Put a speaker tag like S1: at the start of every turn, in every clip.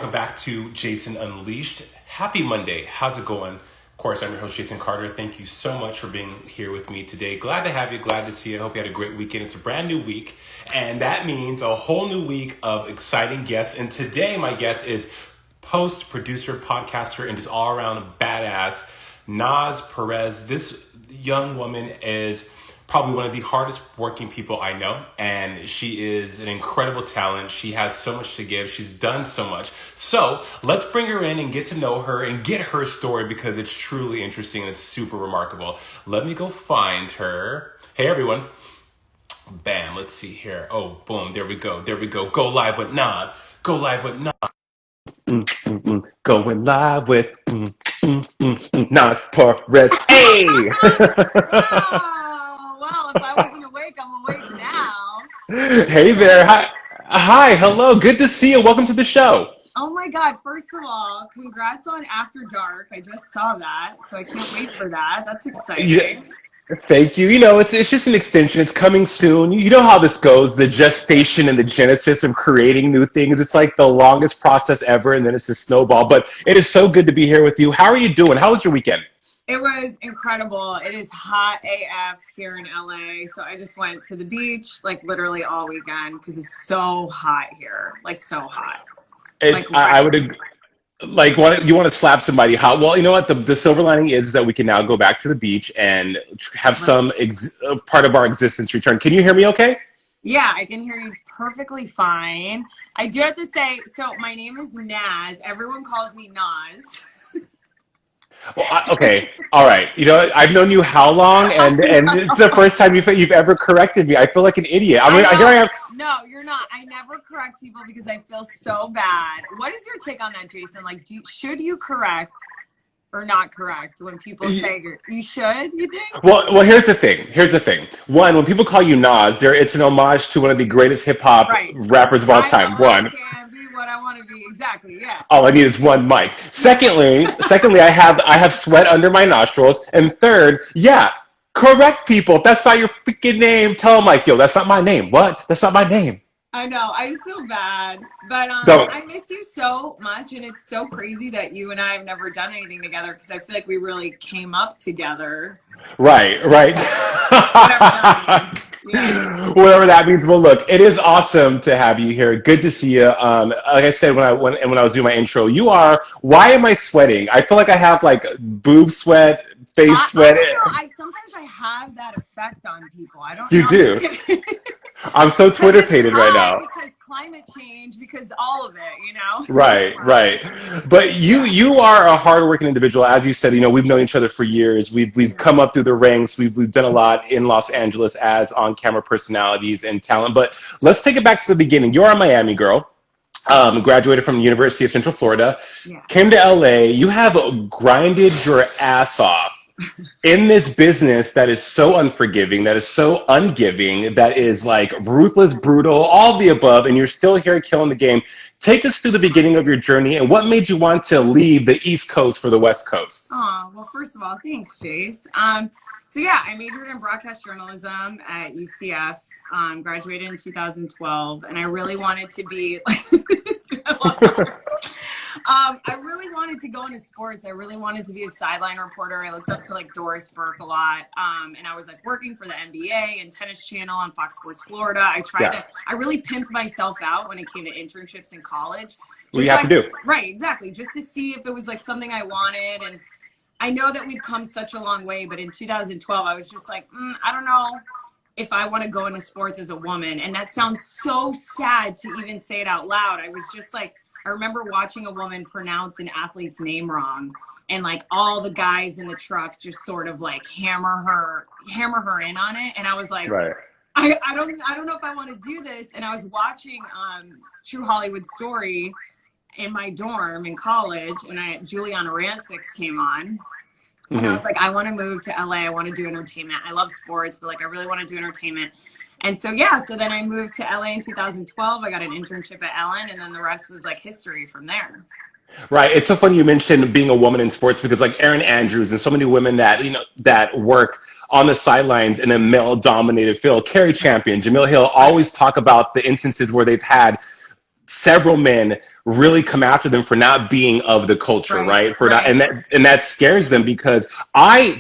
S1: welcome back to Jason Unleashed. Happy Monday. How's it going? Of course, I'm your host, Jason Carter. Thank you so much for being here with me today. Glad to have you. Glad to see you. I hope you had a great weekend. It's a brand new week, and that means a whole new week of exciting guests. And today, my guest is host, producer, podcaster, and just all-around badass, Naz Perez. This young woman is probably one of the hardest working people I know, and she is an incredible talent. She has so much to give. She's done so much. So let's bring her in and get to know her and get her story, because it's truly interesting and it's super remarkable. Let me go find her. Hey, everyone. Bam. Let's see here. Oh, boom. There we go. There we go. Go live with Naz. Go live with Naz. Going live with Naz Perez. Hey!
S2: Well, if I wasn't awake, I'm awake now.
S1: Hey there. Hi. Hello. Good to see you. Welcome to the show.
S2: Oh my God. First of all, congrats on After Dark. I just saw that, so I can't wait for that. That's exciting.
S1: Yeah. Thank you. You know, it's just an extension. It's coming soon. You know how this goes, the gestation and the genesis of creating new things. It's like the longest process ever, and then it's a snowball. But it is so good to be here with you. How are you doing? How was your weekend?
S2: It was incredible. It is hot AF here in LA. So I just went to the beach like literally all weekend because it's so hot here. Like so hot.
S1: I would agree. Like, you want to slap somebody hot? Well, you know what? The silver lining is that we can now go back to the beach and have some part of our existence return. Can you hear me okay?
S2: Yeah, I can hear you perfectly fine. I do have to say, so my name is Naz. Everyone calls me Naz.
S1: Well, okay, all right. You know, I've known you how long, and it's the first time you've ever corrected me. I feel like an idiot. I mean, here I am.
S2: No, you're not. I never correct people because I feel so bad. What is your take on that, Jason? Like, should you correct or not correct when people say you should? You think?
S1: Well, here's the thing. One, when people call you Nas, it's an homage to one of the greatest hip hop rappers of all time.
S2: What I want to be, exactly, yeah.
S1: All I need is one mic. Secondly, I have sweat under my nostrils. And third, correct people. If that's not your freaking name, tell them like, yo, that's not my name. What? That's not my name.
S2: I know. I just feel bad. But I miss you so much, and it's so crazy that you and I have never done anything together because I feel like we really came up together.
S1: Right. Whatever that means. Well, look, it is awesome to have you here. Good to see you. Like I said when I was doing my intro, why am I sweating? I feel like I have like boob sweat, face sweat.
S2: I don't know. Sometimes I have that effect on people. I don't know.
S1: You do. I'm so Twitter pated right now.
S2: Because climate change, because all of it, you know?
S1: Right. But you are a hardworking individual. As you said, you know, we've known each other for years. We've come up through the ranks. We've done a lot in Los Angeles as on-camera personalities and talent. But let's take it back to the beginning. You're a Miami girl. Graduated from the University of Central Florida. Yeah. Came to LA. You have grinded your ass off in this business that is so unforgiving, that is so ungiving, that is like ruthless, brutal, all the above, and you're still here killing the game. Take us through the beginning of your journey and what made you want to leave the East Coast for the West Coast?
S2: Oh, well, first of all, thanks, Jace. So yeah, I majored in broadcast journalism at UCF, graduated in 2012, and I really wanted to be I really wanted to go into sports. I really wanted to be a sideline reporter. I looked up to like Doris Burke a lot. And I was like working for the NBA and Tennis Channel on Fox Sports Florida. I really pimped myself out when it came to internships in college.
S1: What you have to do.
S2: Right, exactly. Just to see if it was like something I wanted. And I know that we've come such a long way, but in 2012, I was just like, I don't know if I want to go into sports as a woman. And that sounds so sad to even say it out loud. I was just like, I remember watching a woman pronounce an athlete's name wrong, and like all the guys in the truck just sort of like hammer her in on it. And I was like, I don't know if I want to do this. And I was watching True Hollywood Story in my dorm in college, and Juliana Rancic came on. And I was like, I want to move to LA. I want to do entertainment. I love sports, but like I really want to do entertainment. And so, so then I moved to LA in 2012. I got an internship at Ellen, and then the rest was like history from there.
S1: Right. It's so funny you mentioned being a woman in sports, because like Erin Andrews and so many women that, you know, that work on the sidelines in a male-dominated field, Carrie Champion, Jamil Hill, always talk about the instances where they've had several men really come after them for not being of the culture, right? For not, and that scares them because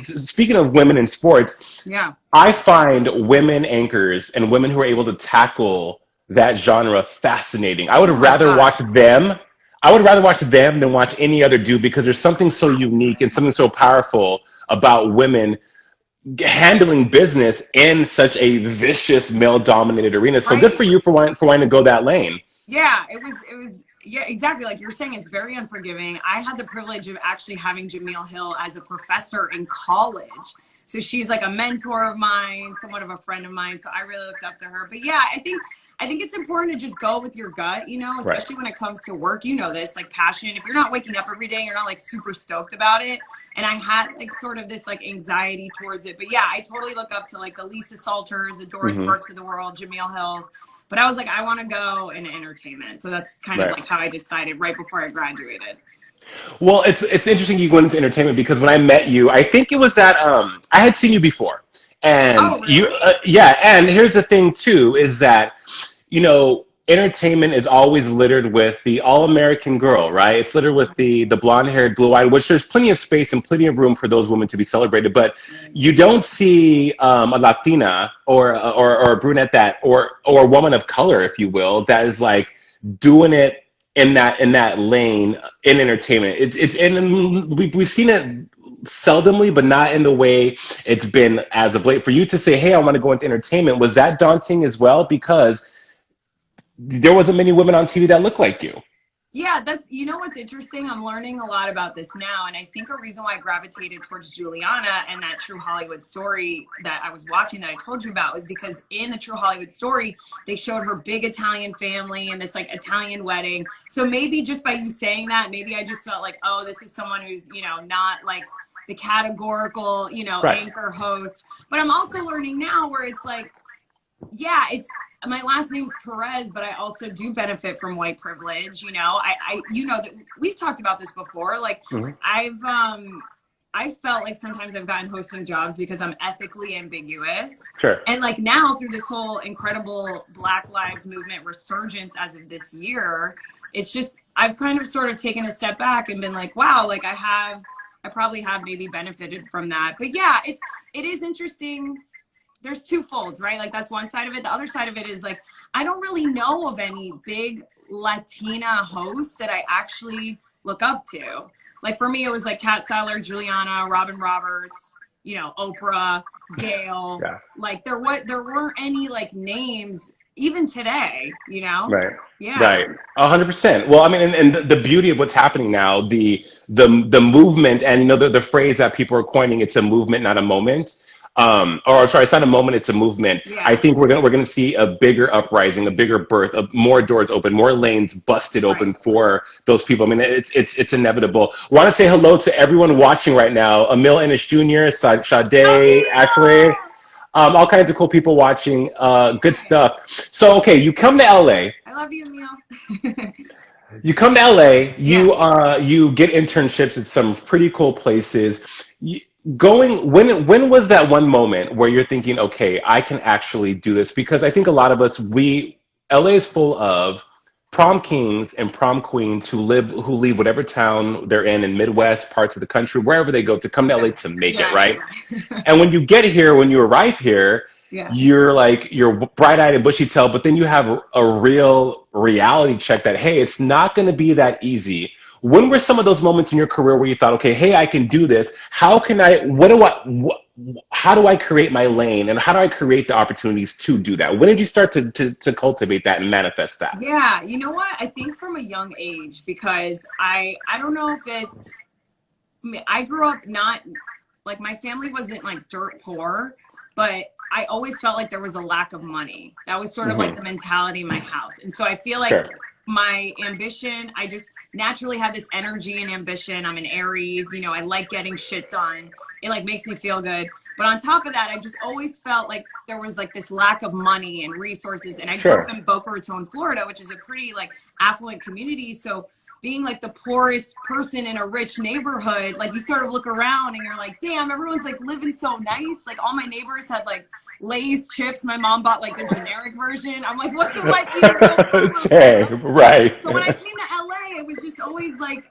S1: speaking of women in sports,
S2: yeah,
S1: I find women anchors and women who are able to tackle that genre fascinating. I would
S2: oh my
S1: rather
S2: gosh.
S1: watch them. I would rather watch them than watch any other dude because there's something so unique and something so powerful about women handling business in such a vicious male-dominated arena. So good for you for wanting to go that lane.
S2: Yeah, it was yeah, exactly like you're saying. It's very unforgiving. I had the privilege of actually having Jameel Hill as a professor in college. So she's like a mentor of mine, somewhat of a friend of mine. So I really looked up to her. But yeah, I think it's important to just go with your gut, you know, especially when it comes to work. You know this, like passion. If you're not waking up every day, you're not like super stoked about it. And I had like sort of this like anxiety towards it. But yeah, I totally look up to like the Lisa Salters, the Doris Burks of the world, Jameel Hills. But I was like, I want to go in entertainment. So that's kind of like how I decided right before I graduated.
S1: Well, it's interesting you going into entertainment because when I met you, I think it was at I had seen you before, and
S2: really?
S1: you yeah. And here's the thing too is that entertainment is always littered with the all-American girl, right? It's littered with the blonde-haired, blue-eyed, which there's plenty of space and plenty of room for those women to be celebrated. But you don't see a Latina or a brunette or a woman of color, if you will, that is like doing it in that lane in entertainment. And we've seen it seldomly, but not in the way it's been as of late. For you to say, "Hey, I want to go into entertainment," was that daunting as well? Because there wasn't many women on TV that looked like you.
S2: Yeah, what's interesting? I'm learning a lot about this now. And I think a reason why I gravitated towards Juliana and that True Hollywood Story that I was watching that I told you about was because in the True Hollywood Story, they showed her big Italian family and this like Italian wedding. So maybe just by you saying that, maybe I just felt like, oh, this is someone who's, not like the categorical, anchor host. But I'm also learning now where it's like, yeah, my last name's Perez, but I also do benefit from white privilege. I that we've talked about this before. Like I felt like sometimes I've gotten hosting jobs because I'm ethically ambiguous.
S1: Sure.
S2: And like now through this whole incredible Black Lives Movement resurgence as of this year, it's just, I've kind of sort of taken a step back and been like, wow, like I probably have maybe benefited from that. But yeah, it is interesting. There's two folds, right? Like that's one side of it. The other side of it is like, I don't really know of any big Latina hosts that I actually look up to. Like for me, it was like Kat Seiler, Juliana, Robin Roberts, Oprah, Gail. Yeah. Like there weren't any like names even today,
S1: Right.
S2: Yeah.
S1: Right. 100%. Well, I mean, and the beauty of what's happening now, the movement and, the phrase that people are coining, it's a movement, not a moment. Or sorry, it's not a moment, it's a movement. Yeah. I think we're gonna see a bigger uprising, a bigger birth, more doors open, more lanes busted open for those people. I mean, it's inevitable. I want to say hello to everyone watching right now. Emil Ennis Jr., Sade, Ashley, all kinds of cool people watching. Good stuff. So, okay, you come to LA.
S2: I love you, Emil.
S1: You come to LA. You get internships at some pretty cool places. When was that one moment where you're thinking, okay, I can actually do this? Because I think a lot of us, LA is full of prom kings and prom queens who leave whatever town they're in Midwest parts of the country, wherever they go, to come to LA to make it, right? And when you get here, when you arrive here, you're bright-eyed and bushy-tailed, but then you have a real reality check that, hey, it's not going to be that easy. When were some of those moments in your career where you thought, okay, hey, I can do this? How do I create my lane, and how do I create the opportunities to do that? When did you start to cultivate that and manifest that?
S2: Yeah, you know what? I think from a young age, because I don't know if it's, I grew up not, like my family wasn't like dirt poor, but I always felt like there was a lack of money. That was sort of like the mentality in my house. And so I feel like my ambition, I just naturally have this energy and ambition. I'm an Aries, I like getting shit done. It like makes me feel good. But on top of that, I just always felt like there was like this lack of money and resources. And I grew up in Boca Raton, Florida, which is a pretty like affluent community. So being like the poorest person in a rich neighborhood, like you sort of look around and you're like, damn, everyone's like living so nice. Like all my neighbors had like Lay's chips. My mom bought like the generic version. I'm like, what's it like eating real food?
S1: Same, right.
S2: So when I came to LA, it was just always like,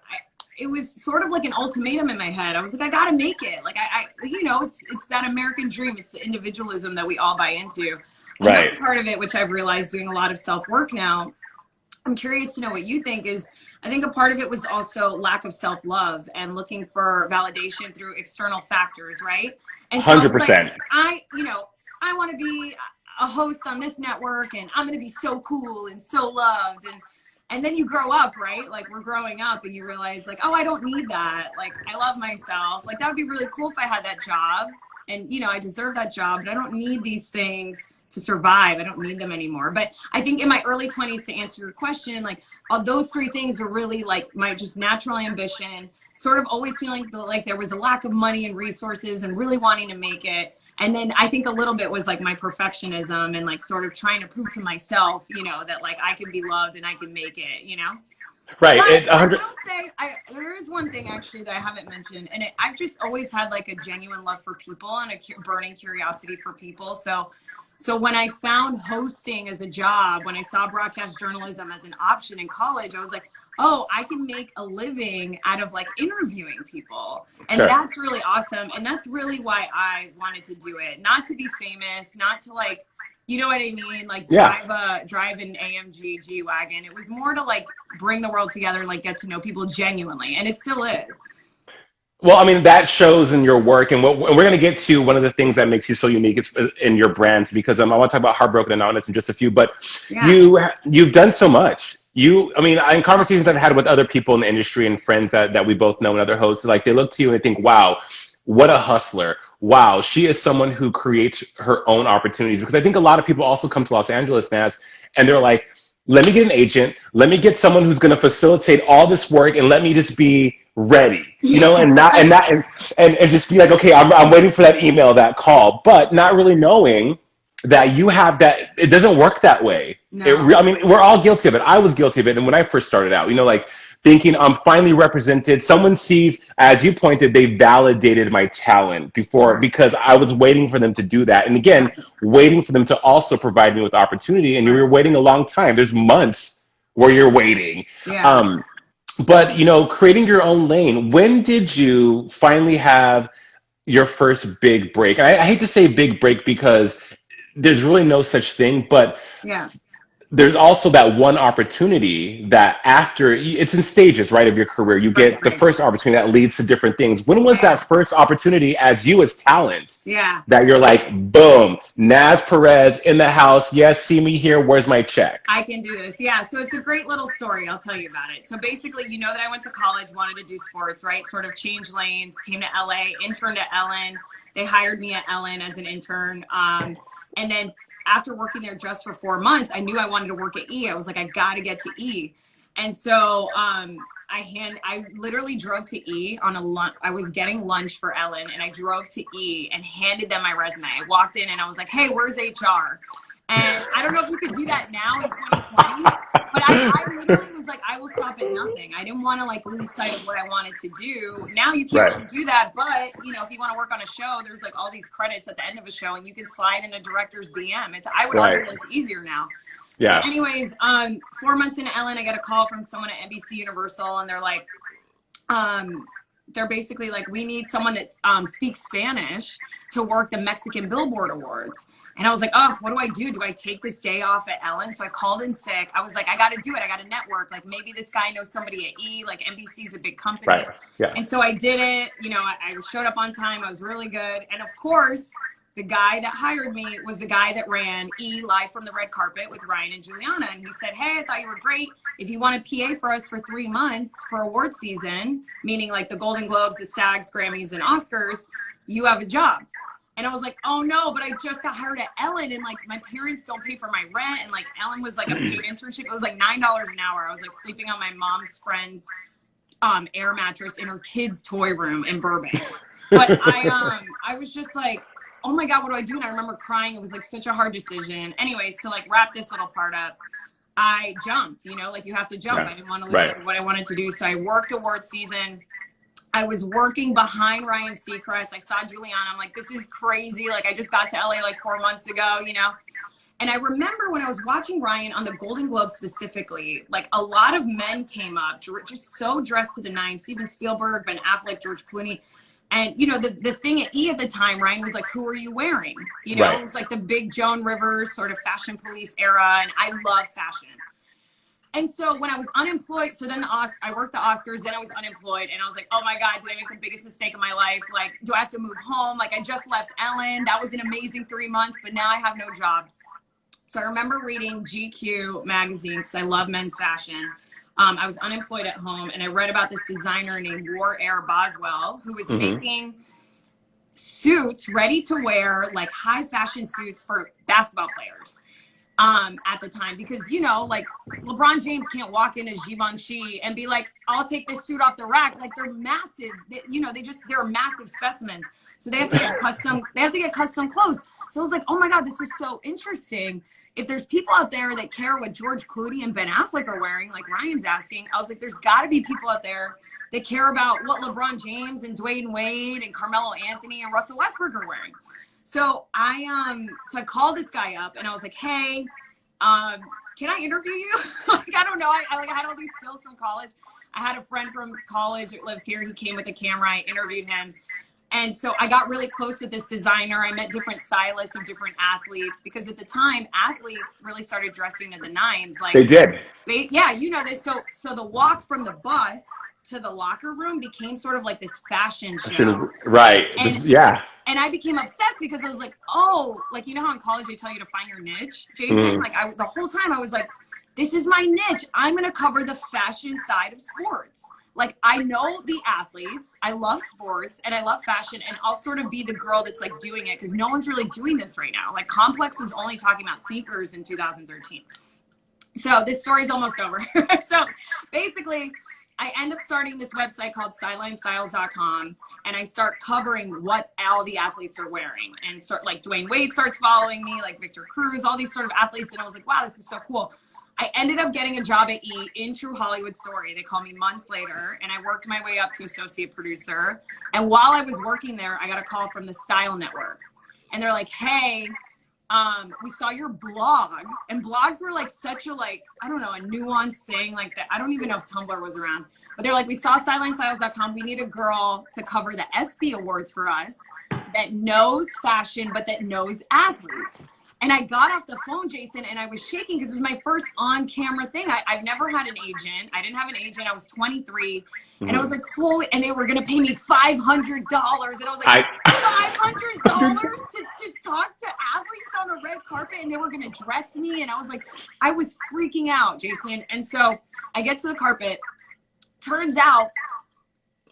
S2: it was sort of like an ultimatum in my head. I was like, I gotta make it. Like I you know, it's that American dream. It's the individualism that we all buy into. Another part of it, which I've realized doing a lot of self-work now, I'm curious to know what you think is, I think a part of it was also lack of self-love and looking for validation through external factors, right? And so
S1: 100%.
S2: Like, I want to be a host on this network and I'm going to be so cool and so loved. And then you grow up, right? Like we're growing up and you realize like, oh, I don't need that. Like I love myself. Like that would be really cool if I had that job and, you know, I deserve that job, but I don't need these things to survive. I don't need them anymore. But I think in my early 20s, to answer your question, like those three things are really like my just natural ambition, sort of always feeling like there was a lack of money and resources and really wanting to make it. And then I think a little bit was like my perfectionism and like sort of trying to prove to myself, you know, that like I can be loved and I can make it, you know?
S1: Right.
S2: But I will say, there is one thing actually that I haven't mentioned, and I've just always had like a genuine love for people and a burning curiosity for people. So when I found hosting as a job, when I saw broadcast journalism as an option in college, I was like, oh, I can make a living out of like interviewing people. And that's really awesome. And that's really why I wanted to do it. Not to be famous, not to like, you know what I mean? Like drive an AMG G-Wagon. It was more to like bring the world together and like get to know people genuinely. And it still is.
S1: Well, I mean, that shows in your work, and we're going to get to one of the things that makes you so unique is in your brand, because I want to talk about Heartbroken Anonymous in just a few, but you've done so much. I mean, in conversations I've had with other people in the industry and friends that we both know and other hosts, like they look to you and they think, wow, what a hustler. Wow, she is someone who creates her own opportunities. Because I think a lot of people also come to Los Angeles, Naz, and they're like, let me get an agent, let me get someone who's going to facilitate all this work, and let me just be ready, you know, and just be like, okay, I'm waiting for that email, that call, but not really knowing that you have that. It doesn't work that way. No. I mean, we're all guilty of it. I was guilty of it. And when I first started out, you know, like thinking I'm finally represented, someone sees, as you pointed, they validated my talent before, because I was waiting for them to do that. And again, waiting for them to also provide me with opportunity. And you were waiting a long time. There's months where you're waiting. But, you know, creating your own lane, when did you finally have your first big break? And I hate to say big break because there's really no such thing, but there's also that one opportunity that after, it's in stages, right, of your career. You get the first opportunity that leads to different things. When was that first opportunity as you as talent that you're like, boom, Naz Perez in the house. Yes, see me here. Where's my check?
S2: I can do this. Yeah. So it's a great little story. I'll tell you about it. So basically, you know that I went to college, wanted to do sports, right? Sort of changed lanes, came to LA, interned at Ellen. They hired me at Ellen as an intern. And then after working there just for 4 months, I knew I wanted to work at E. I was like, I got to get to E. And so I literally drove to E on a lunch. I was getting lunch for Ellen, and I drove to E and handed them my resume. I walked in and I was like, hey, where's HR? And I don't know if you could do that now in 2020, but I literally was like, I will stop at nothing. I didn't want to like lose sight of what I wanted to do. Now you can't really do that, but you know, if you want to work on a show, there's like all these credits at the end of a show, and you can slide in a director's DM. I would argue that it's easier now. So anyways, 4 months into Ellen, I got a call from someone at NBC Universal, and they're like, they're basically like, we need someone that speaks Spanish to work the Mexican Billboard Awards. And I was like, oh, what do I do? Do I take this day off at Ellen? So I called in sick. I was like, I got to do it. I got to network. Like maybe this guy knows somebody at E, like NBC's a big company. And so I did it. You know, I showed up on time. I was really good. And of course, the guy that hired me was the guy that ran E Live from the Red Carpet with Ryan and Juliana. And he said, hey, I thought you were great. If you want to PA for us for 3 months for award season, meaning like the Golden Globes, the SAGs, Grammys, and Oscars, you have a job. And I was like, oh no, but I just got hired at Ellen, and like my parents don't pay for my rent. And like Ellen was like a paid internship. It was like $9 an hour. I was like sleeping on my mom's friend's air mattress in her kid's toy room in Burbank. But I was just like, oh my God, what do I do? And I remember crying. It was like such a hard decision. Anyways, to like wrap this little part up, I jumped, you know, like you have to jump. I didn't want to listen to what I wanted to do. So I worked award season. I was working behind Ryan Seacrest. I saw Juliana. I'm like, this is crazy. Like, I just got to LA like 4 months ago, you know? And I remember when I was watching Ryan on the Golden Globe specifically, like a lot of men came up just so dressed to the nines. Steven Spielberg, Ben Affleck, George Clooney. And, you know, the thing at E! At the time, Ryan was like, who are you wearing? You know, It was like the big Joan Rivers sort of fashion police era. And I love fashion. And so when I was unemployed, so then I worked the Oscars, then I was unemployed, and I was like, oh my God, did I make the biggest mistake of my life? Like, do I have to move home? Like, I just left Ellen. That was an amazing 3 months, but now I have no job. So I remember reading GQ magazine because I love men's fashion. I was unemployed at home, and I read about this designer named War Air Boswell, who was making suits ready to wear, like high fashion suits for basketball players. At the time, because, you know, like LeBron James can't walk into Givenchy and be like, I'll take this suit off the rack. Like, they're massive, you know, they're massive specimens. So they have to get custom clothes. So I was like, oh my God, this is so interesting. If there's people out there that care what George Clooney and Ben Affleck are wearing, like Ryan's asking, I was like, there's got to be people out there that care about what LeBron James and Dwayne Wade and Carmelo Anthony and Russell Westbrook are wearing. So I called this guy up and I was like, hey, can I interview you? Like, I don't know. I had all these skills from college. I had a friend from college that lived here. He came with a camera. I interviewed him. And so I got really close with this designer. I met different stylists of different athletes because at the time, athletes really started dressing to the nines. Like,
S3: they did.
S2: Yeah, you know this. So the walk from the bus to the locker room became sort of like this fashion show.
S3: Right. Yeah.
S2: And I became obsessed because I was like, oh, like, you know how in college they tell you to find your niche, Jason? Like, the whole time I was like, this is my niche. I'm going to cover the fashion side of sports. Like, I know the athletes, I love sports, and I love fashion, and I'll sort of be the girl that's like doing it because no one's really doing this right now. Like, Complex was only talking about sneakers in 2013. So this story's almost over. So basically, I end up starting this website called SidelineStyles.com, and I start covering what all the athletes are wearing. And sort like Dwayne Wade starts following me, like Victor Cruz, all these sort of athletes. And I was like, wow, this is so cool. I ended up getting a job at E! In True Hollywood Story. They called me months later, and I worked my way up to associate producer. And while I was working there, I got a call from the Style Network. And they're like, hey, we saw your blog. And blogs were like such a, like, I don't know, a nuanced thing like that. I don't even know if Tumblr was around. But they're like, we saw SidelineStyles.com. We need a girl to cover the ESPY Awards for us that knows fashion, but that knows athletes. And I got off the phone, Jason, and I was shaking because it was my first on-camera thing. I've never had an agent. I didn't have an agent. I was 23. And I was like, holy, and they were going to pay me $500. And I was like, $500 to talk to athletes on a red carpet, and they were going to dress me. And I was like, I was freaking out, Jason. And so I get to the carpet. Turns out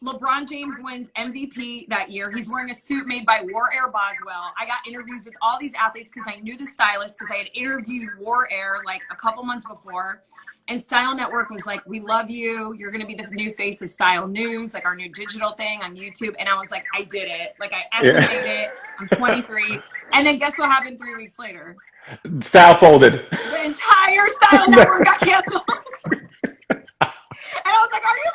S2: LeBron James wins MVP that year. He's wearing a suit made by War Air Boswell. I got interviews with all these athletes because I knew the stylist because I had interviewed War Air like a couple months before. And Style Network was like, we love you. You're going to be the new face of Style News, like our new digital thing on YouTube. And I was like, I did it. Like, I estimated it. I'm 23. And then guess what happened 3 weeks later?
S3: Style folded.
S2: The entire Style Network got canceled. And I was like, are you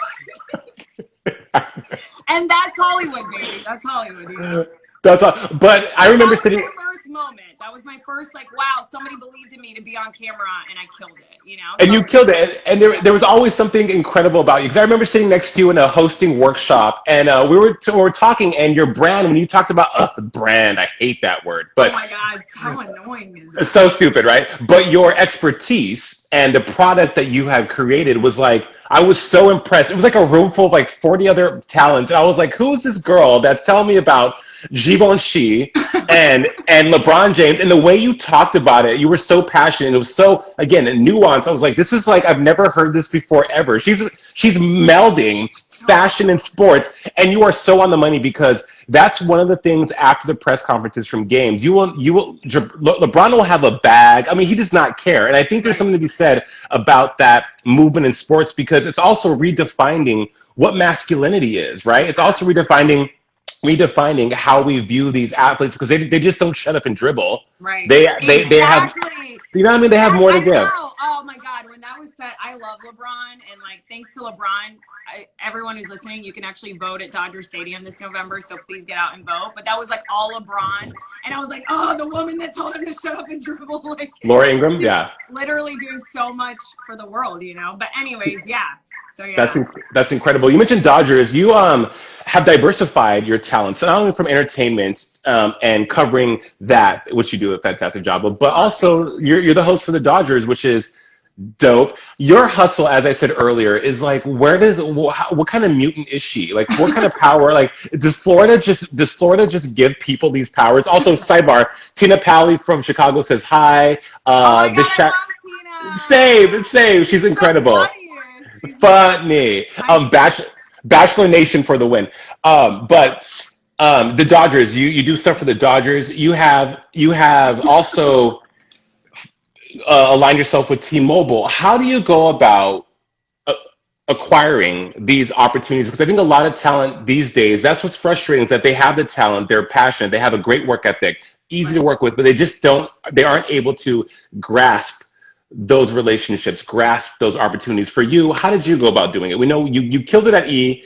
S2: And that's Hollywood, baby. That's Hollywood. You know?
S3: That's all. But I remember sitting.
S2: That was my first moment. That was my first, like, wow, somebody believed in me to be on camera, and I killed it. You know.
S3: And you killed it. And there was always something incredible about you because I remember sitting next to you in a hosting workshop, and we were talking, and your brand. When you talked about brand, I hate that word, but
S2: oh my God, how annoying is it?
S3: It's so stupid, right? But your expertise and the product that you have created was like, I was so impressed. It was like a room full of like 40 other talents. And I was like, who is this girl that's telling me about Givenchy and LeBron James? And the way you talked about it, you were so passionate. It was so, again, nuanced. I was like, this is like, I've never heard this before ever. She's melding fashion and sports. And you are so on the money because that's one of the things after the press conferences from games. LeBron will have a bag. I mean, he does not care. And I think there's something to be said about that movement in sports because it's also redefining what masculinity is, right? It's also redefining how we view these athletes because they just don't shut up and dribble.
S2: Right.
S3: They have, you know what I mean? They have more to give.
S2: Oh my God, when that was set, I love LeBron, and like thanks to LeBron, everyone who's listening, you can actually vote at Dodger Stadium this November, so please get out and vote. But that was like all LeBron, and I was like, oh, the woman that told him to shut up and dribble, like
S3: Laura Ingraham, yeah,
S2: literally doing so much for the world, you know. But anyways, yeah. So yeah,
S3: that's incredible. You mentioned Dodgers. You have diversified your talents not only from entertainment and covering that, which you do a fantastic job of, but also you're the host for the Dodgers, which is dope. Your hustle, as I said earlier, is like, what kind of mutant is she? Like, what kind of power? Like, does Florida just give people these powers? Also, sidebar, Tina Pally from Chicago says hi.
S2: oh my God, I love Tina.
S3: Same. She's incredible. Funny. Bachelor Nation for the win. But the Dodgers, you do stuff for the Dodgers. You have also aligned yourself with T-Mobile. How do you go about acquiring these opportunities? Because I think a lot of talent these days, that's what's frustrating, is that they have the talent, they're passionate, they have a great work ethic, easy to work with, but they aren't able to grasp those relationships, grasp those opportunities. For you, how did you go about doing it? We know you killed it at E,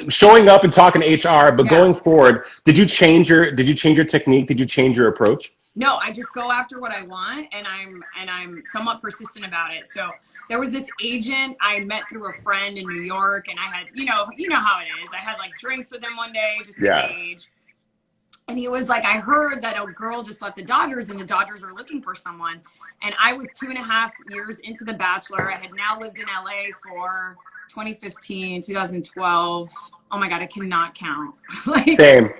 S3: showing up and talking to HR, but going forward, did you change your technique? Did you change your approach?
S2: No, I just go after what I want, and I'm somewhat persistent about it. So there was this agent I met through a friend in New York, and I had, you know how it is. I had like drinks with him one day, just to age. And he was like, I heard that a girl just left the Dodgers and the Dodgers are looking for someone. And I was 2.5 years into The Bachelor. I had now lived in LA for 2015, 2012. Oh my God, I cannot count. Like,
S3: same.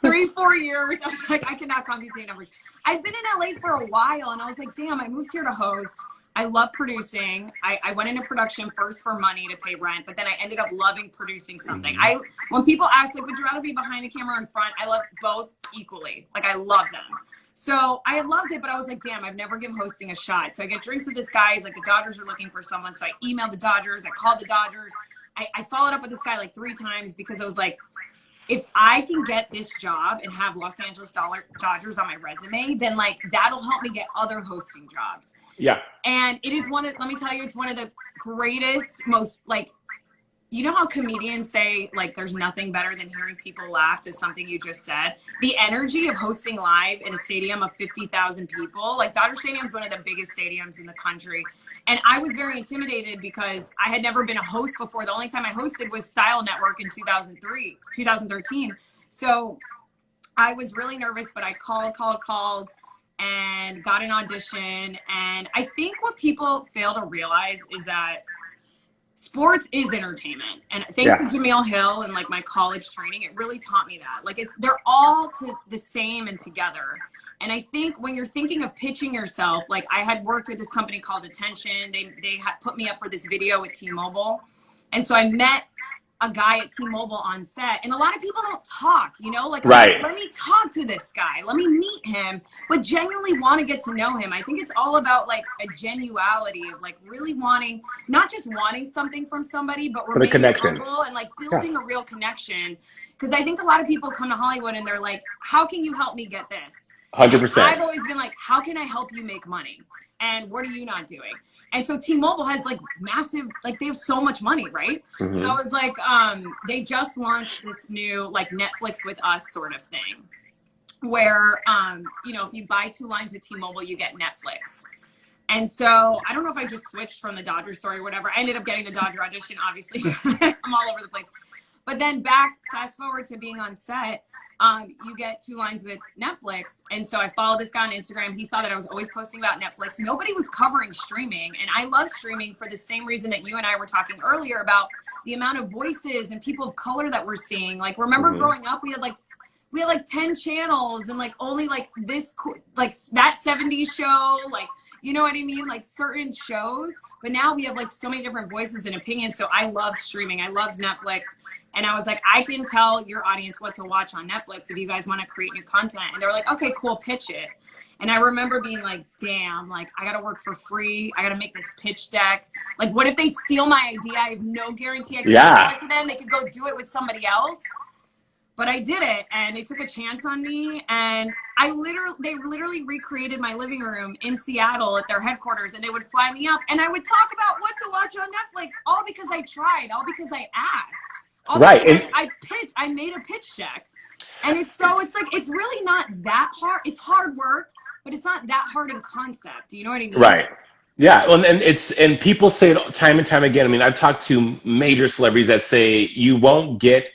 S2: 3-4 years. I was like, I cannot count these numbers. I've been in LA for a while, and I was like, damn, I moved here to host. I love producing. I went into production first for money to pay rent, but then I ended up loving producing something. When people ask, like, would you rather be behind the camera or in front? I love both equally. Like, I love them. So I loved it, but I was like, damn, I've never given hosting a shot. So I get drinks with this guy. He's like, the Dodgers are looking for someone. So I emailed the Dodgers. I called the Dodgers. I followed up with this guy like 3 times because I was like, if I can get this job and have Los Angeles Dodgers on my resume, then like that'll help me get other hosting jobs.
S3: Yeah.
S2: And it is let me tell you, it's one of the greatest, most like, you know how comedians say like there's nothing better than hearing people laugh to something you just said? The energy of hosting live in a stadium of 50,000 people, like Dodger Stadium is one of the biggest stadiums in the country. And I was very intimidated because I had never been a host before. The only time I hosted was Style Network in 2013. So I was really nervous, but I called and got an audition. And I think what people fail to realize is that sports is entertainment. And thanks to Jameel Hill and like my college training, it really taught me that. Like they're all the same and together. And I think when you're thinking of pitching yourself, like I had worked with this company called Attention. They had put me up for this video with T-Mobile. And so I met a guy at T-Mobile on set. And a lot of people don't talk, you know, like, let me talk to this guy. Let me meet him, but genuinely want to get to know him. I think it's all about like a genuality of like really wanting, not just wanting something from somebody, but remaining humble and like building a real connection. Because I think a lot of people come to Hollywood and they're like, how can you help me get this?
S3: 100%.
S2: I've always been like, how can I help you make money? And what are you not doing? And so T-Mobile has like massive, like they have so much money, right? Mm-hmm. So I was like, they just launched this new like Netflix with us sort of thing where, you know, if you buy 2 lines with T-Mobile, you get Netflix. And so I don't know if I just switched from the Dodgers story or whatever. I ended up getting the Dodger audition, obviously. I'm all over the place. But then fast forward to being on set, you get 2 lines with Netflix. And so I followed this guy on Instagram. He saw that I was always posting about Netflix. Nobody was covering streaming. And I love streaming for the same reason that you and I were talking earlier about the amount of voices and people of color that we're seeing. Like, remember growing up, we had like 10 channels and like only like this, like that 70s show, like, you know what I mean? Like certain shows. But now we have like so many different voices and opinions. So I loved streaming. I loved Netflix. And I was like, I can tell your audience what to watch on Netflix if you guys want to create new content. And they were like, okay, cool, pitch it. And I remember being like, damn, like I got to work for free. I got to make this pitch deck. Like, what if they steal my idea? I have no guarantee I can get it to them. They could go do it with somebody else. but I did it, and they took a chance on me, and they literally recreated my living room in Seattle at their headquarters, and they would fly me up, and I would talk about what to watch on Netflix, all because I tried, all because I asked, all
S3: right.
S2: because I made a pitch deck, and it's like, it's really not that hard. It's hard work, but it's not that hard in concept. You know what I mean?
S3: Right. Yeah, well, and people say it time and time again. I mean, I've talked to major celebrities that say you won't get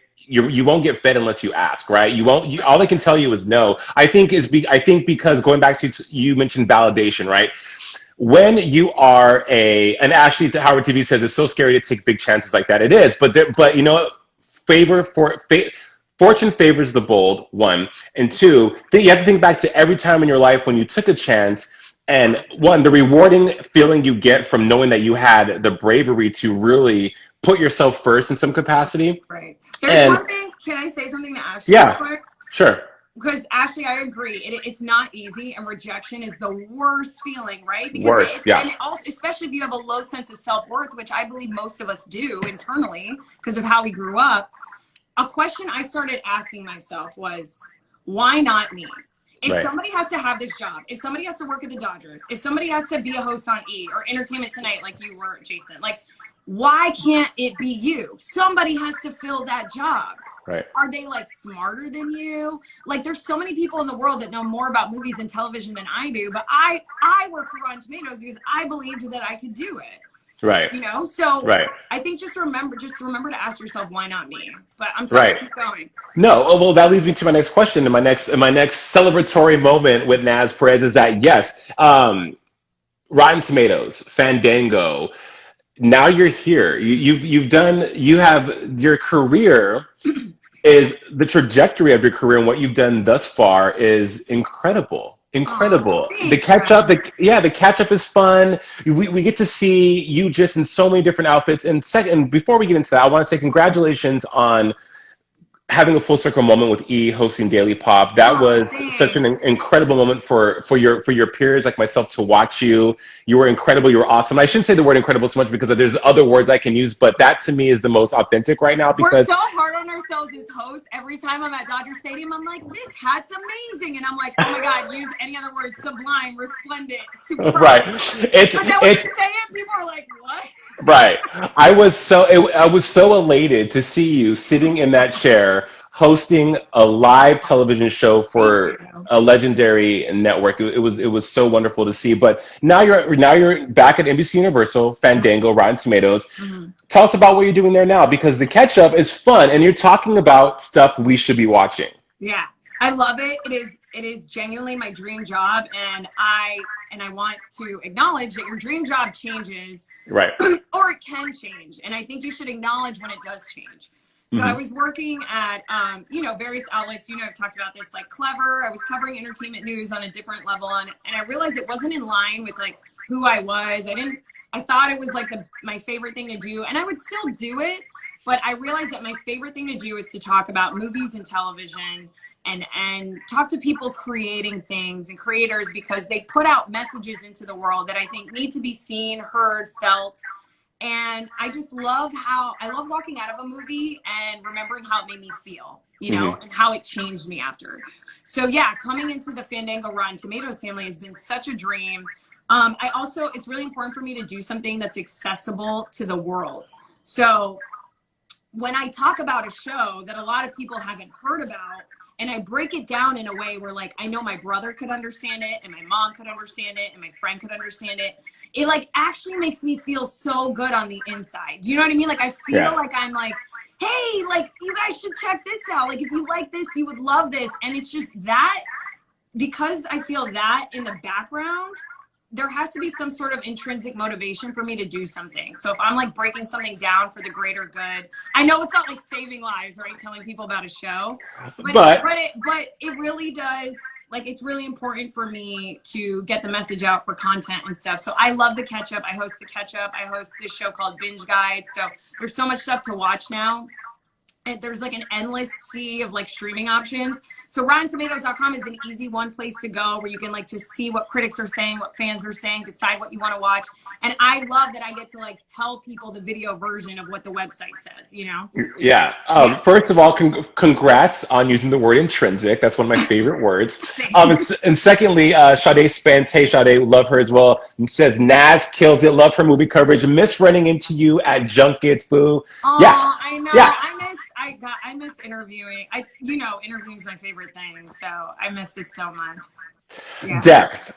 S3: fed unless you ask, right? All they can tell you is no. I think because going back to you mentioned validation, right? When you are and Ashley Howard TV says it's so scary to take big chances like that. It is, but you know, fortune favors the bold, one, and two. You have to think back to every time in your life when you took a chance. And one, the rewarding feeling you get from knowing that you had the bravery to really put yourself first in some capacity.
S2: Right. There's something, can I say something to Ashley?
S3: Yeah,
S2: real quick?
S3: Sure.
S2: Because Ashley, I agree. It's not easy, and rejection is the worst feeling, right? Because
S3: Worst, yeah.
S2: And also, especially if you have a low sense of self-worth, which I believe most of us do internally because of how we grew up. A question I started asking myself was, why not me? If somebody has to have this job, if somebody has to work at the Dodgers, if somebody has to be a host on E! Or Entertainment Tonight like you were, Jason, like, why can't it be you? Somebody has to fill that job.
S3: Right.
S2: Are they like smarter than you? Like, there's so many people in the world that know more about movies and television than I do, but I work for Rotten Tomatoes because I believed that I could do it.
S3: Right.
S2: You know, so
S3: right.
S2: I think just remember to ask yourself, why not me? But I'm sorry, keep going.
S3: No, well, that leads me to my next question, and my next celebratory moment with Naz Perez is that yes, Rotten Tomatoes, Fandango. Now you're here. You have your career is the trajectory of your career, and what you've done thus far is incredible. Incredible.
S2: Thanks,
S3: the catch up, the catch up is fun. We get to see you just in so many different outfits. And before we get into that, I want to say congratulations on having a full circle moment with E hosting Daily Pop. That was such an incredible moment for your peers like myself to watch you. You were incredible. You were awesome. I shouldn't say the word incredible so much because there's other words I can use, but that to me is the most authentic right now because
S2: we're so hard on ourselves as hosts. Every time I'm at Dodger Stadium, I'm like, this hat's amazing. And I'm like, oh my God, use any other word, sublime, resplendent, superb.
S3: Right.
S2: But then when you say it, people are like, what?
S3: Right. I was so elated to see you sitting in that chair hosting a live television show for a legendary network. It was so wonderful to see. But now you're back at NBC Universal, Fandango, Rotten Tomatoes. Mm-hmm. Tell us about what you're doing there now because the catch up is fun and you're talking about stuff we should be watching.
S2: Yeah. I love it. It is genuinely my dream job, and I want to acknowledge that your dream job changes,
S3: right?
S2: Or it can change, and I think you should acknowledge when it does change. So I was working at various outlets. I've talked about this, like Clever. I was covering entertainment news on a different level, and I realized it wasn't in line with like who I was. I thought it was like my favorite thing to do, and I would still do it, but I realized that my favorite thing to do is to talk about movies and television. And talk to people creating things and creators because they put out messages into the world that I think need to be seen, heard, felt. And I just love walking out of a movie and remembering how it made me feel, and how it changed me after. So yeah, coming into the Fandango Rotten Tomatoes family has been such a dream. It's really important for me to do something that's accessible to the world. So when I talk about a show that a lot of people haven't heard about, and I break it down in a way where like, I know my brother could understand it and my mom could understand it and my friend could understand it. It like actually makes me feel so good on the inside. Do you know what I mean? Like I feel like I'm like, hey, like you guys should check this out. Like if you like this, you would love this. And it's just that because I feel that in the background, there has to be some sort of intrinsic motivation for me to do something. So if I'm like breaking something down for the greater good, I know it's not like saving lives, right? Telling people about a show, but it really does. Like it's really important for me to get the message out for content and stuff. So I love the catch up. I host the catch up. I host this show called Binge Guide. So there's so much stuff to watch now. And there's like an endless sea of like streaming options. So RottenTomatoes.com is an easy one place to go where you can like just see what critics are saying, what fans are saying, decide what you want to watch. And I love that I get to like tell people the video version of what the website says, you know?
S3: Yeah. First of all, congrats on using the word intrinsic. That's one of my favorite words. And secondly, Sade Spence, hey Sade, love her as well. And says Naz kills it, love her movie coverage. Miss running into you at junkets, boo.
S2: Oh,
S3: Yeah.
S2: I know.
S3: Yeah.
S2: I miss interviewing. Interviewing is my favorite thing, so I miss it so much. Yeah.
S3: Depth.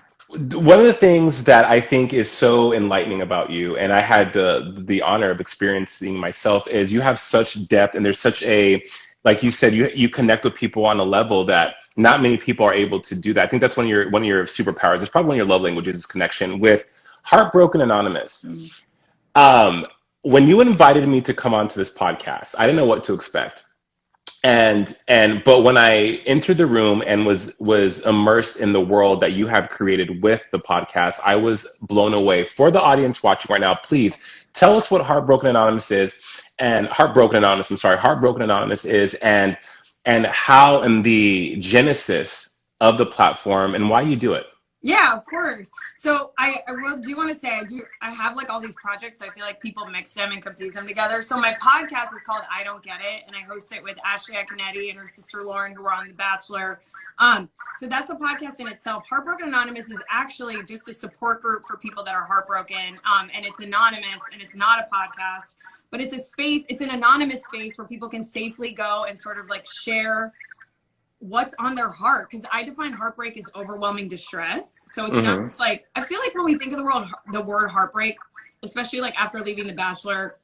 S3: One of the things that I think is so enlightening about you, and I had the honor of experiencing myself, is you have such depth, and there's such a, like you said, you connect with people on a level that not many people are able to do that. I think that's one of your superpowers. It's probably one of your love languages, is connection. With Heartbroken Anonymous. When you invited me to come onto this podcast, I didn't know what to expect. But when I entered the room and was immersed in the world that you have created with the podcast, I was blown away. For the audience watching right now, please tell us what Heartbroken Anonymous is, and Heartbroken Anonymous is, and how, and the genesis of the platform and why you do it.
S2: Yeah, of course. So I do want to say I have like all these projects, so I feel like people mix them and confuse them together. So my podcast is called I Don't Get It, and I host it with Ashley Akinetti and her sister Lauren, who were on The Bachelor. So that's a podcast in itself. Heartbroken Anonymous is actually just a support group for people that are heartbroken, and it's anonymous, and it's not a podcast, but it's a space, it's an anonymous space where people can safely go and sort of like share what's on their heart, because I define heartbreak as overwhelming distress. So it's not just like, I feel like when we think of the word heartbreak, especially like after leaving The Bachelor,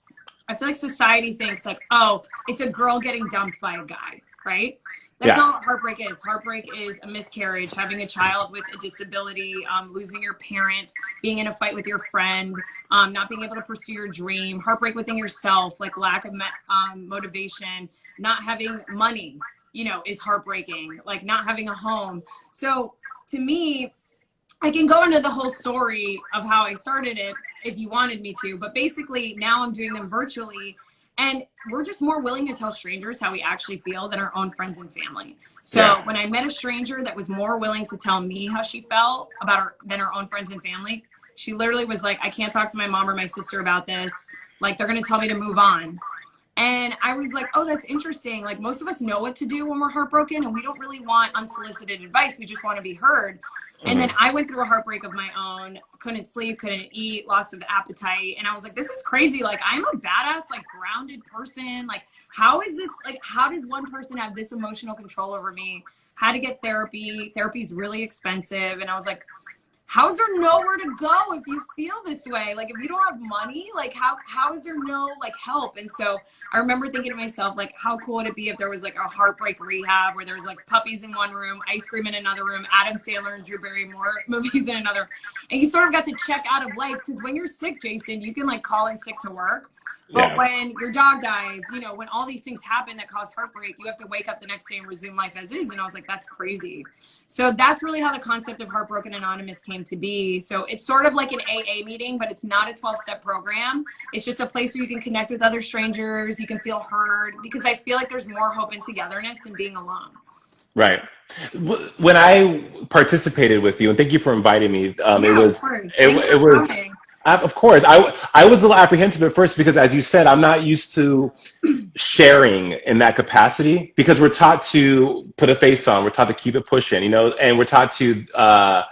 S2: I feel like society thinks like, oh, it's a girl getting dumped by a guy, right? That's not what heartbreak is. Heartbreak is a miscarriage, having a child with a disability, losing your parent, being in a fight with your friend, not being able to pursue your dream, heartbreak within yourself, like lack of motivation, not having money, is heartbreaking, like not having a home. So to me, I can go into the whole story of how I started it if you wanted me to, but basically now I'm doing them virtually, and we're just more willing to tell strangers how we actually feel than our own friends and family. So when I met a stranger that was more willing to tell me how she felt than her own friends and family, she literally was like, I can't talk to my mom or my sister about this. Like, they're going to tell me to move on. And I was like, oh, that's interesting. Like, most of us know what to do when we're heartbroken, and we don't really want unsolicited advice. We just want to be heard. And then I went through a heartbreak of my own, couldn't sleep, couldn't eat, loss of appetite. And I was like, this is crazy. Like, I'm a badass, like, grounded person. Like, how is this, like, how does one person have this emotional control over me? Had to get therapy. Therapy's really expensive. And I was like, how's there nowhere to go if you feel this way? Like, if you don't have money, like, how is there no, like, help? And so I remember thinking to myself, like, how cool would it be if there was, like, a heartbreak rehab where there's, like, puppies in one room, ice cream in another room, Adam Sandler and Drew Barrymore movies in another. And you sort of got to check out of life, because when you're sick, Jason, you can, like, call in sick to work. But when your dog dies, when all these things happen that cause heartbreak, you have to wake up the next day and resume life as is. And I was like, that's crazy. So that's really how the concept of Heartbroken Anonymous came to be. So it's sort of like an AA meeting, but it's not a 12-step program. It's just a place where you can connect with other strangers. You can feel heard, because I feel like there's more hope and togetherness than being alone.
S3: Right. When I participated with you, and thank you for inviting me, it was. Of course. I was a little apprehensive at first, because, as you said, I'm not used to sharing in that capacity, because we're taught to put a face on, we're taught to keep it pushing, and we're taught to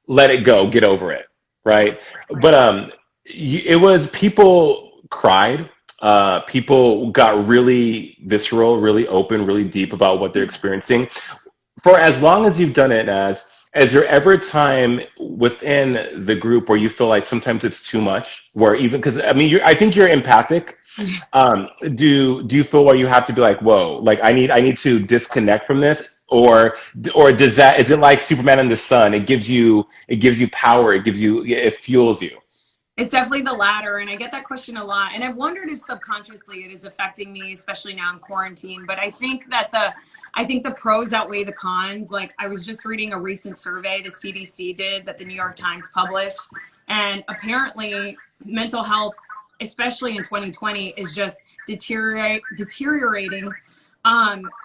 S3: let it go, get over it, right? But it was, people cried, people got really visceral, really open, really deep about what they're experiencing. For as long as you've done it, Naz, is there ever a time within the group where you feel like sometimes it's too much? Where even, because I mean, I think you're empathic. Do you feel where you have to be like, whoa, like I need to disconnect from this, or is it like Superman in the sun? It gives you power. It fuels you.
S2: It's definitely the latter, and I get that question a lot. And I've wondered if subconsciously it is affecting me, especially now in quarantine. But I think that the pros outweigh the cons. Like, I was just reading a recent survey the CDC did that the New York Times published, and apparently mental health, especially in 2020, is just deteriorating.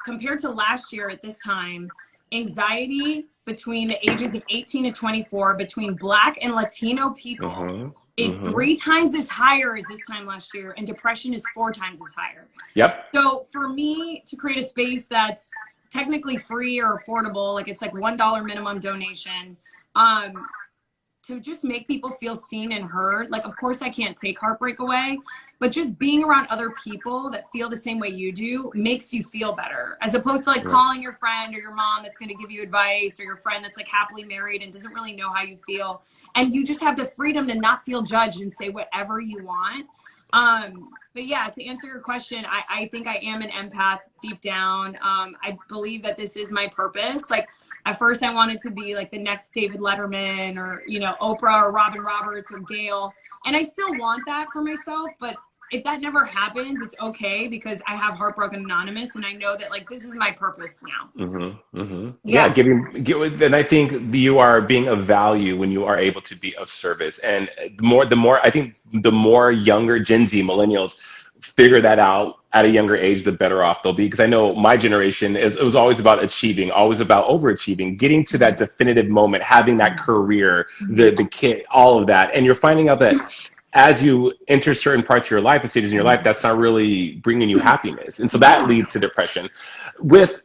S2: Compared to last year at this time, anxiety between the ages of 18 to 24 between Black and Latino people is 3 times as higher as this time last year, and depression is 4 times as higher.
S3: Yep.
S2: So for me to create a space that's technically free or affordable, like it's like $1 minimum donation, to just make people feel seen and heard. Like, of course I can't take heartbreak away, but just being around other people that feel the same way you do makes you feel better, as opposed to like calling your friend or your mom that's going to give you advice, or your friend that's like happily married and doesn't really know how you feel. And you just have the freedom to not feel judged and say whatever you want. But yeah, to answer your question, I think I am an empath deep down. I believe that this is my purpose. Like, at first I wanted to be like the next David Letterman, or, you know, Oprah or Robin Roberts or Gail. And I still want that for myself, but if that never happens, it's okay, because I have Heartbroken Anonymous, and I know that like this is my purpose now.
S3: Yeah, and I think you are being of value when you are able to be of service. And the more I think the more younger Gen Z millennials figure that out at a younger age, the better off they'll be. Because I know my generation it was always about achieving, always about overachieving, getting to that definitive moment, having that career, the kid, all of that. And you're finding out that as you enter certain parts of your life and stages in your life, that's not really bringing you happiness. And so that leads to depression. With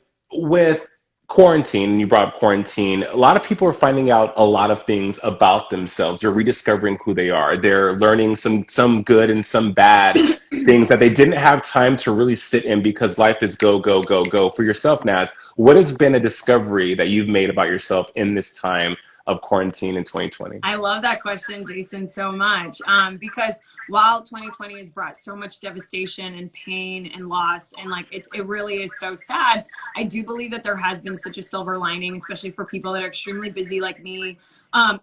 S3: quarantine, you brought up quarantine, a lot of people are finding out a lot of things about themselves. They're rediscovering who they are. They're learning some good and some bad things that they didn't have time to really sit in because life is go, go, go, go. For yourself, Naz, what has been a discovery that you've made about yourself in this time of quarantine in 2020?
S2: I love that question, Jason, so much, because while 2020 has brought so much devastation and pain and loss, and like it really is so sad, I do believe that there has been such a silver lining, especially for people that are extremely busy like me,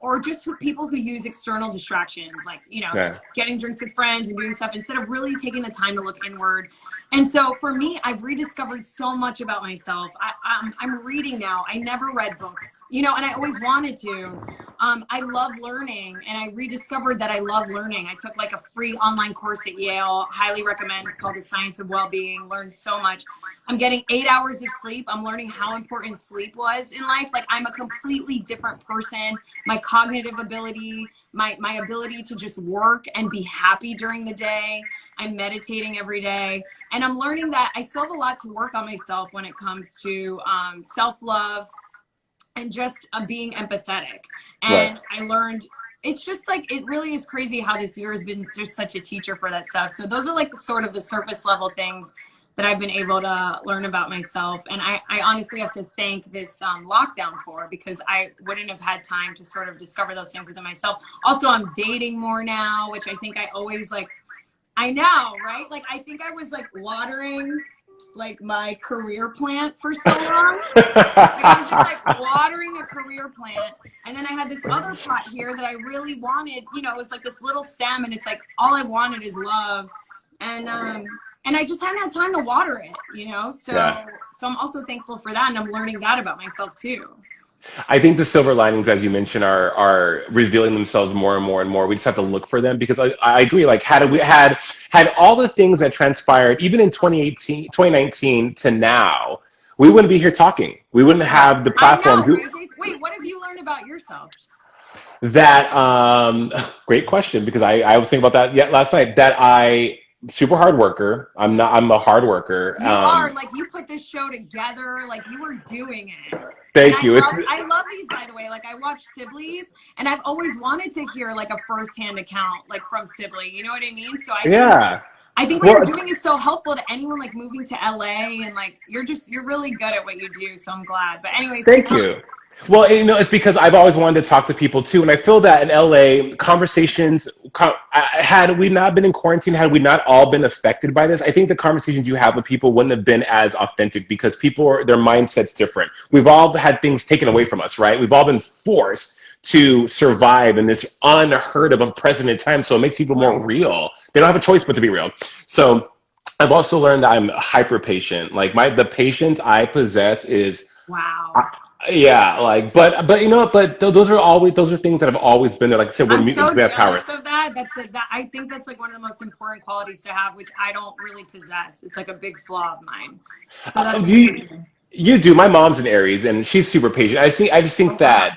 S2: or just people who use external distractions, like, you know, just getting drinks with friends and doing stuff instead of really taking the time to look inward. And so for me, I've rediscovered so much about myself. I'm reading now. I never read books, you know, and I always wanted to. I love learning, and I rediscovered that I love learning. I took like a free online course at Yale, highly recommend. It's called The Science of Wellbeing. Learned so much. I'm getting 8 hours of sleep. I'm learning how important sleep was in life. Like, I'm a completely different person. My cognitive ability, my ability to just work and be happy during the day. I'm meditating every day, and I'm learning that I still have a lot to work on myself when it comes to self-love and just being empathetic. And I learned, it's just like, it really is crazy how this year has been just such a teacher for that stuff. So those are like the sort of the surface level things that I've been able to learn about myself. And I honestly have to thank this lockdown for, because I wouldn't have had time to sort of discover those things within myself. Also, I'm dating more now, which I think I always like, I know, right? Like, I think I was like watering like my career plant for so long. Like, I was just like watering a career plant. And then I had this other pot here that I really wanted, you know, it was like this little stem, and it's like, all I wanted is love. And I just hadn't had time to water it, you know? So I'm also thankful for that. And I'm learning that about myself too.
S3: I think the silver linings, as you mentioned, are revealing themselves more and more and more. We just have to look for them, because I agree. Like, had all the things that transpired, even in 2019 to now, we wouldn't be here talking. We wouldn't have the platform.
S2: I know, right, Jason? Wait, what have you learned about yourself?
S3: That great question, because I was thinking about that last night. That I super hard worker. I'm a hard worker.
S2: You are, like, you put this show together, like you were doing it.
S3: Thank you.
S2: I love these, by the way. Like, I watch Sibley's, and I've always wanted to hear like a firsthand account, like from Sibley. You know what I mean? So I think what you're doing is so helpful to anyone like moving to LA, and like you're really good at what you do. So I'm glad. But anyways,
S3: thank you. Well, you know, it's because I've always wanted to talk to people too, and I feel that in LA, conversations, had we not been in quarantine, had we not all been affected by this, I think the conversations you have with people wouldn't have been as authentic, because their mindset's different. We've all had things taken away from us, right? We've all been forced to survive in this unheard of, unprecedented time, so it makes people more real. They don't have a choice but to be real. So I've also learned that I'm hyper patient. Like, the patience I possess is
S2: wow.
S3: But you know, those are things that have always been there. Like I said, we're mutants, we have powers.
S2: So that I think that's like one of the most important qualities to have, which I don't really possess. It's like a big flaw of mine. So
S3: You do. My mom's an Aries, and she's super patient. I just think
S2: Oh, wow.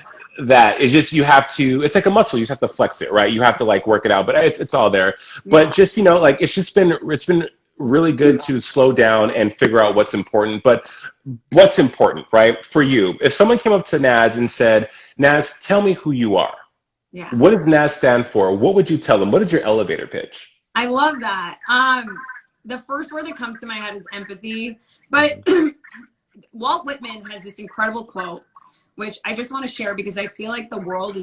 S3: that it's just you have to. It's like a muscle. You just have to flex it, right? You have to like work it out, but it's all there. But
S2: Yeah.
S3: just like it's been really good to slow down and figure out what's important. But what's important, right, for you? If someone came up to Naz and said, "Naz, tell me who you are.
S2: Yeah.
S3: What does Naz stand for?" What would you tell them? What is your elevator pitch?
S2: I love that. The first word that comes to my head is empathy, but Walt Whitman has this incredible quote, which I just want to share because I feel like the world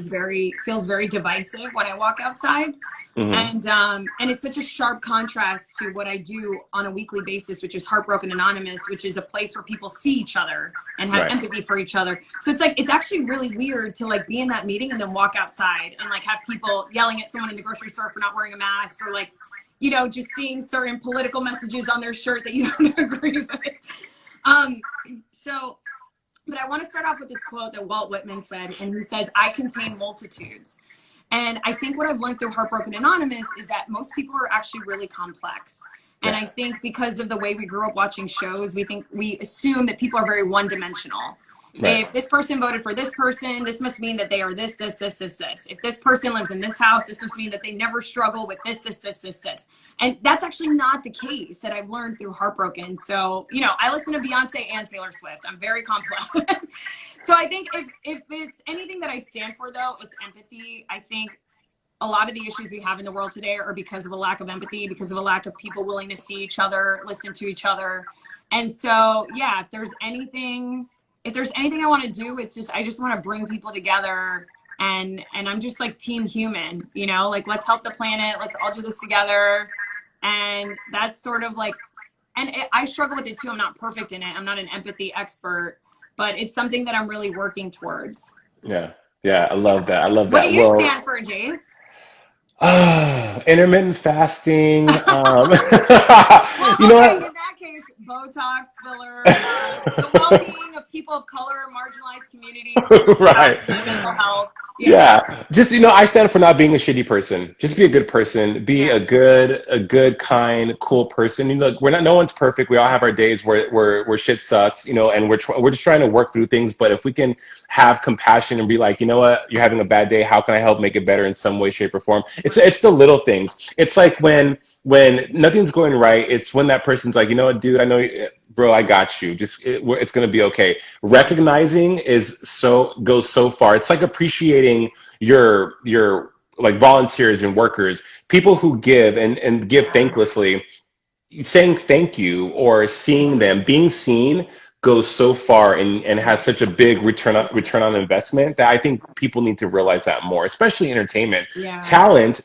S2: feels very divisive when I walk outside.
S3: Hmm.
S2: And it's such a sharp contrast to what I do on a weekly basis, which is Heartbroken Anonymous, which is a place where people see each other and have
S3: Right.
S2: empathy for each other. So it's actually really weird to like be in that meeting and then walk outside and like have people yelling at someone in the grocery store for not wearing a mask, or like, just seeing certain political messages on their shirt that you don't agree with. But I want to start off with this quote that Walt Whitman said, and he says, "I contain multitudes." And I think what I've learned through Heartbroken Anonymous is that most people are actually really complex. And I think because of the way we grew up watching shows, we assume that people are very one-dimensional.
S3: Right.
S2: If this person voted for this person, this must mean that they are this, this, this, this, this. If this person lives in this house, this must mean that they never struggle with this, this, this, this, this. And that's actually not the case that I've learned through Heartbroken. So, I listen to Beyonce and Taylor Swift. I'm very complex. So I think if it's anything that I stand for, though, it's empathy. I think a lot of the issues we have in the world today are because of a lack of empathy, because of a lack of people willing to see each other, listen to each other. And so, yeah, if there's anything I want to do, I just want to bring people together, and I'm just like team human, like let's help the planet. Let's all do this together. And that's sort of like, I struggle with it too. I'm not perfect in it. I'm not an empathy expert, but it's something that I'm really working towards.
S3: Yeah. Yeah. I love that. I love
S2: What
S3: that.
S2: do you
S3: Well,
S2: stand for, Jace?
S3: intermittent fasting.
S2: Well,
S3: You know
S2: okay,
S3: what?
S2: in that case, Botox, filler, the well-being of people of color, marginalized communities,
S3: Right.
S2: mental health.
S3: Yeah. Just, I stand for not being a shitty person. Just be a good person. Be
S2: Yeah.
S3: a good, kind, cool person. No one's perfect. We all have our days where shit sucks, and we're just trying to work through things. But if we can have compassion and be like, you know what, you're having a bad day. How can I help make it better in some way, shape, or form? It's the little things. It's like when nothing's going right, it's when that person's like, you know what, dude, I know, bro, I got you. It's gonna be okay. Recognizing goes so far. It's like appreciating your like volunteers and workers, people who give and give thanklessly. Saying thank you or seeing them, being seen, goes so far and has such a big return on investment that I think people need to realize that more, especially entertainment.
S2: Yeah.
S3: Talent,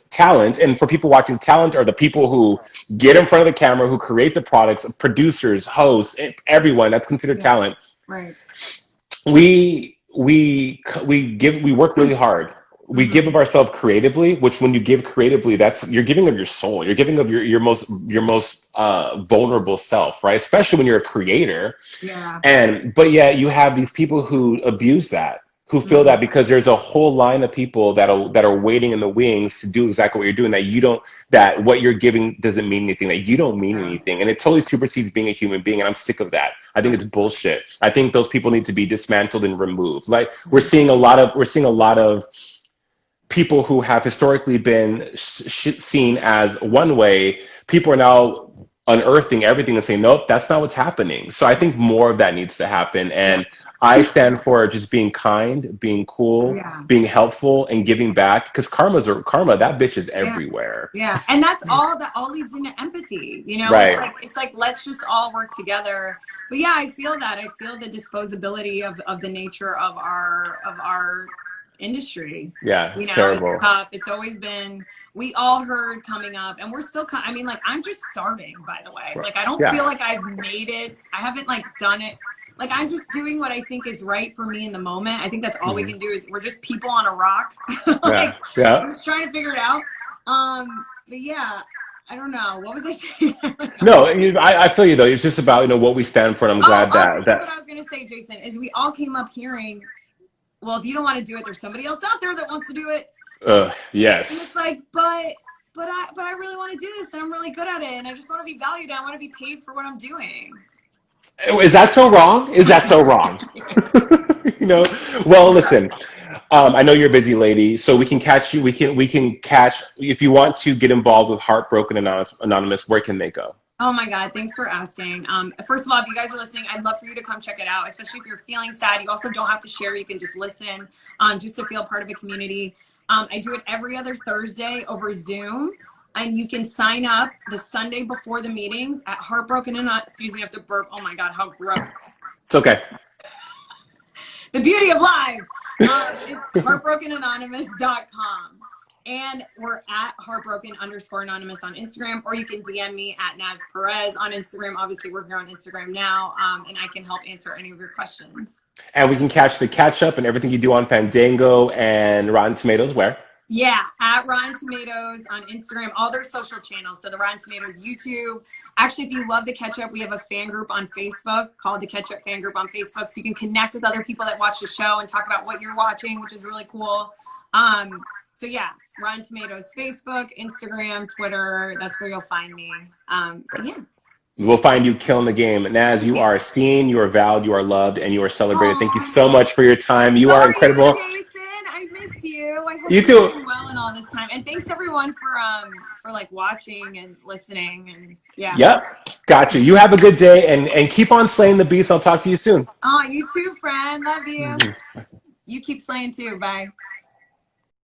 S3: and for people watching, talent are the people who get in front of the camera, who create the products, producers, hosts, everyone that's considered talent.
S2: Right.
S3: We work really hard. We give of ourselves creatively, which when you give creatively, you're giving of your soul. You're giving of your most vulnerable self, right? Especially when you're a creator.
S2: Yeah.
S3: But yeah, you have these people who abuse that, who feel that because there's a whole line of people that are waiting in the wings to do exactly what you're doing, that what you're giving doesn't mean anything, that you don't mean anything, and it totally supersedes being a human being. And I'm sick of that. I think it's bullshit. I think those people need to be dismantled and removed. Like we're seeing a lot of people who have historically been seen as one way. People are now unearthing everything and saying, nope, that's not what's happening. So I think more of that needs to happen. And I stand for just being kind, being cool, being helpful, and giving back. Because karma, that bitch is everywhere.
S2: Yeah. And that's that all leads into empathy.
S3: Right.
S2: It's like let's just all work together. But yeah, I feel that. I feel the disposability of the nature of our industry.
S3: Yeah, it's terrible.
S2: It's tough. It's always been. We all heard coming up, and we're still. I'm just starting. By the way, like I don't feel like I've made it. I haven't done it. Like I'm just doing what I think is right for me in the moment. I think that's all we can do. Is we're just people on a rock. I'm just trying to figure it out. But yeah, I don't know. What was I saying?
S3: No, I feel you though. It's just about what we stand for, and I'm glad
S2: this is what I was gonna say, Jason. Is we all came up hearing. Well, if you don't want to do it, there's somebody else out there that wants to do it.
S3: Yes.
S2: And it's like, but I really want to do this, and I'm really good at it, and I just want to be valued. I want to be paid for what I'm doing.
S3: Is that so wrong? Is that so wrong? You know. Well, listen. I know you're a busy lady, so we can catch you. We can catch if you want to get involved with Heartbroken Anonymous. Where can they go?
S2: Oh my God, thanks for asking. First of all, if you guys are listening, I'd love for you to come check it out, especially if you're feeling sad. You also don't have to share. You can just listen, just to feel part of a community. I do it every other Thursday over Zoom, and you can sign up the Sunday before the meetings at Heartbroken Anonymous. Excuse me, I have to burp. Oh my God, how gross.
S3: It's okay.
S2: The beauty of live. It's heartbrokenanonymous.com. And we're at heartbroken_anonymous on Instagram, or you can DM me at Naz Perez on Instagram. Obviously, we're here on Instagram now, and I can help answer any of your questions.
S3: And we can catch the catch up and everything you do on Fandango and Rotten Tomatoes. Where?
S2: Yeah, at Rotten Tomatoes on Instagram, all their social channels. So the Rotten Tomatoes YouTube. Actually, if you love the catch up, we have a fan group on Facebook called the Catch Up Fan Group on Facebook. So you can connect with other people that watch the show and talk about what you're watching, which is really cool. So yeah, Rotten Tomatoes, Facebook, Instagram, Twitter. That's where you'll find me. Yeah.
S3: We'll find you killing the game. Naz, you are seen, you are valued, you are loved, and you are celebrated. Thank you so much for your time. You are incredible.
S2: Jason, I miss you. I hope
S3: You
S2: you're
S3: too.
S2: doing well in all this time. And thanks everyone for like watching and listening and yeah.
S3: Yep. Gotcha. You have a good day and keep on slaying the beast. I'll talk to you soon.
S2: Oh, you too, friend. Love you. You keep slaying too. Bye.